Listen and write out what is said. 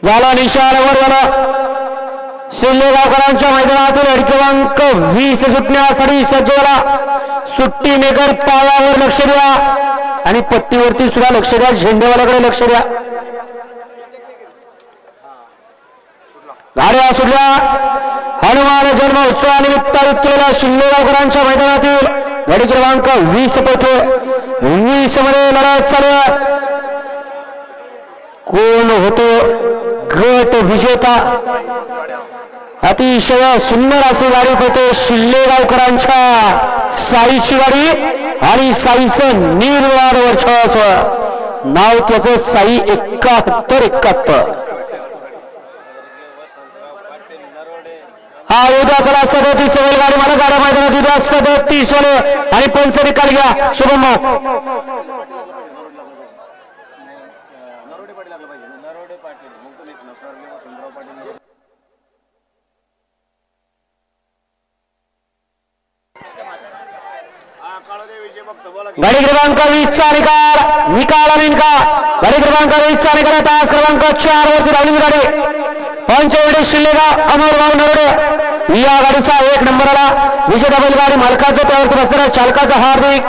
झाला निशाण वर झाला शिल्लेगावकरांच्या मैदानातील गाडी क्रमांक 20 सुटण्यासाठी सज्ज झाला। सुट्टी मेकर पायावर लक्ष द्या आणि पट्टीवरती सुद्धा लक्ष द्या, झेंडेवाल्याकडे लक्ष द्या। गाड्या सुटल्या हनुमान जन्म उत्सवानिमित्त केलेल्या शिल्लेगावकरांच्या मैदानातील गाडी क्रमांक 20 पैकी 20 मध्ये लढत चालू। कोण होतो गट विजेता? अतिशय सुंदर अशी गाडी होते शिल्लेगावकरांच्या साईची गाडी आणि साईचं निर्वाण वर्चस्व। नाव त्याचं साई 7171। हा उद्या चला 37 गाडी मला गाड्या मैदानात उद्या 37 वाले आणि पंच निकाल घ्या शुभम। गाडी क्रमांक 20 चा निकाल आणि गाडी क्रमांक 20 चा निकाल तास क्रमांक 4 वरती धावली गाडी पंचवडी शिल्लेगाव अमरगाव नरोडे या गाडीचा 1 नंबर आला। विजेता बैलगाडी मालकाचं त्यावरती बसणाऱ्या चालकाचा हार्दिक